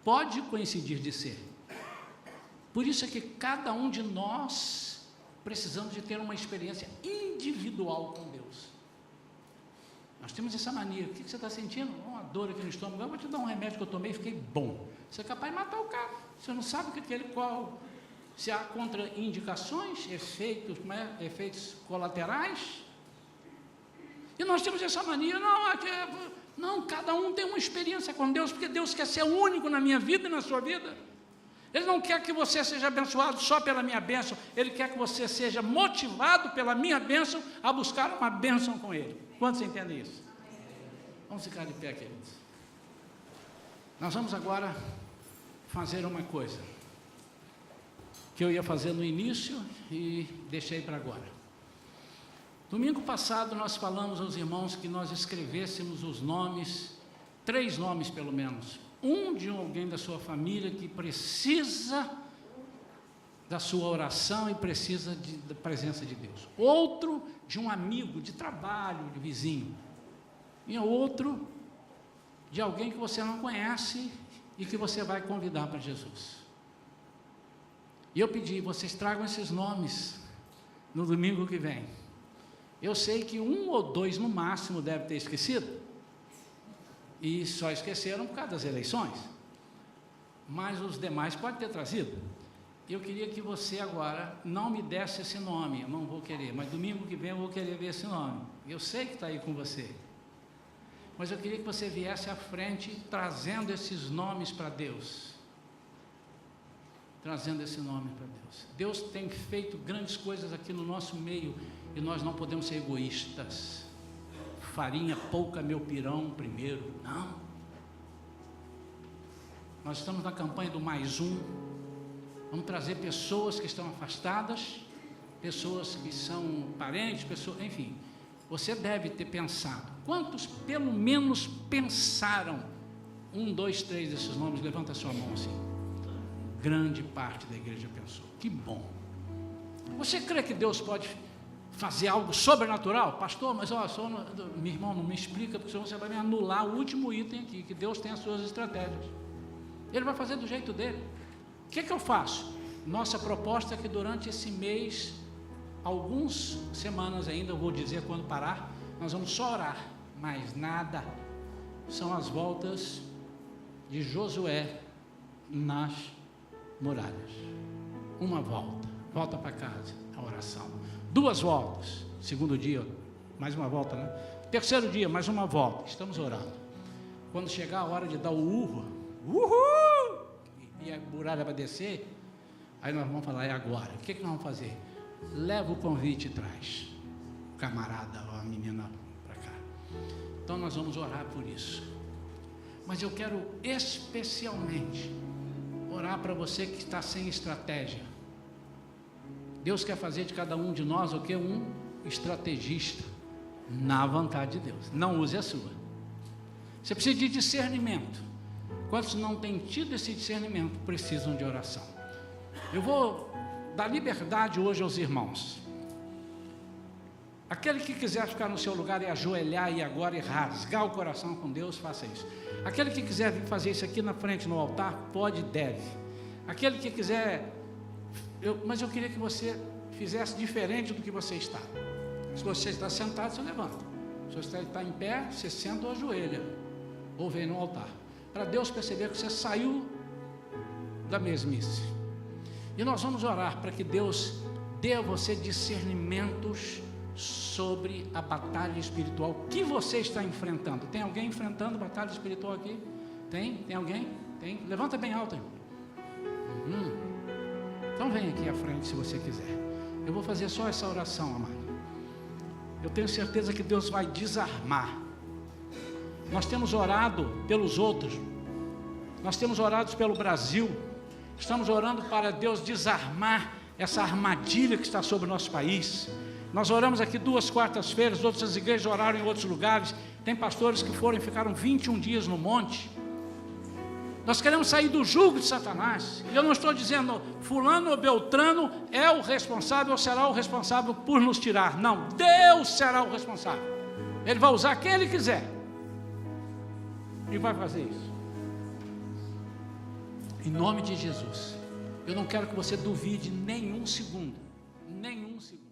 Pode coincidir de ser. Por isso é que cada um de nós precisamos de ter uma experiência individual com Deus. Nós temos essa mania. O que você está sentindo? Uma dor aqui no estômago. Eu vou te dar um remédio que eu tomei e fiquei bom. Você é capaz de matar o cara. Você não sabe o que ele qual. Se há contraindicações, efeitos colaterais. E nós temos essa mania, não, cada um tem uma experiência com Deus, porque Deus quer ser único na minha vida e na sua vida. Ele não quer que você seja abençoado só pela minha bênção, Ele quer que você seja motivado pela minha bênção a buscar uma bênção com Ele. Quantos entendem isso? Vamos ficar de pé, queridos. Nós vamos agora fazer uma coisa que eu ia fazer no início e deixei para agora. Domingo passado nós falamos aos irmãos que nós escrevêssemos os nomes, 3 nomes pelo menos, um de alguém da sua família que precisa da sua oração e precisa da presença de Deus, outro de um amigo de trabalho, de vizinho, e outro de alguém que você não conhece e que você vai convidar para Jesus. E eu pedi: vocês tragam esses nomes no domingo que vem. Eu sei que 1 ou 2 no máximo deve ter esquecido, e só esqueceram por causa das eleições, mas os demais podem ter trazido. Eu queria que você agora não me desse esse nome, eu não vou querer, mas domingo que vem eu vou querer ver esse nome. Eu sei que está aí com você, mas eu queria que você viesse à frente trazendo esses nomes para Deus. Trazendo esse nome para Deus. Deus tem feito grandes coisas aqui no nosso meio e nós não podemos ser egoístas. Farinha pouca, meu pirão primeiro. Não. Nós estamos na campanha do Mais Um. Vamos trazer pessoas que estão afastadas, pessoas que são parentes, pessoas, enfim. Você deve ter pensado. Quantos pelo menos pensaram? 1, 2, 3 desses nomes. Levanta a sua mão assim. Grande parte da igreja pensou. Que bom. Você crê que Deus pode fazer algo sobrenatural. Pastor, mas ó, meu irmão, não me explica, porque senão você vai me anular o último item aqui, que Deus tem as suas estratégias. Ele vai fazer do jeito dele. O que eu faço? Nossa proposta é que durante esse mês, algumas semanas ainda, eu vou dizer quando parar, nós vamos só orar, mais nada. São as voltas de Josué nas muralhas. Uma volta para casa, a oração. 2 voltas, segundo dia, mais uma volta, né? Terceiro dia, mais uma volta, estamos orando. Quando chegar a hora de dar o uhul, e a muralha vai descer, aí nós vamos falar, é agora. O que nós vamos fazer? Leva o convite e traz o camarada ou a menina para cá. Então nós vamos orar por isso. Mas eu quero especialmente orar para você que está sem estratégia. Deus quer fazer de cada um de nós o que? Um estrategista na vontade de Deus. Não use a sua. Você precisa de discernimento. Quantos não têm tido esse discernimento, precisam de oração. Eu vou dar liberdade hoje aos irmãos. Aquele que quiser ficar no seu lugar e ajoelhar e agora e rasgar o coração com Deus, faça isso. Aquele que quiser vir fazer isso aqui na frente no altar, pode e deve. Aquele que quiser, mas eu queria que você fizesse diferente do que você está. Se você está sentado, você levanta. Se você está em pé, você senta ou ajoelha, ou vem no altar, para Deus perceber que você saiu da mesmice. E nós vamos orar para que Deus dê a você discernimentos sobre a batalha espiritual que você está enfrentando. Tem alguém enfrentando batalha espiritual aqui? Tem alguém? Tem? Levanta bem alto, irmão. Então vem aqui à frente se você quiser. Eu vou fazer só essa oração, amado. Eu tenho certeza que Deus vai desarmar. Nós temos orado pelos outros. Nós temos orado pelo Brasil. Estamos orando para Deus desarmar essa armadilha que está sobre o nosso país. Nós oramos aqui 2 quartas-feiras, outras igrejas oraram em outros lugares. Tem pastores que foram e ficaram 21 dias no monte. Nós queremos sair do jugo de Satanás. E eu não estou dizendo fulano ou beltrano é o responsável ou será o responsável por nos tirar. Não, Deus será o responsável. Ele vai usar quem Ele quiser. E vai fazer isso. Em nome de Jesus. Eu não quero que você duvide nenhum segundo. Nenhum segundo.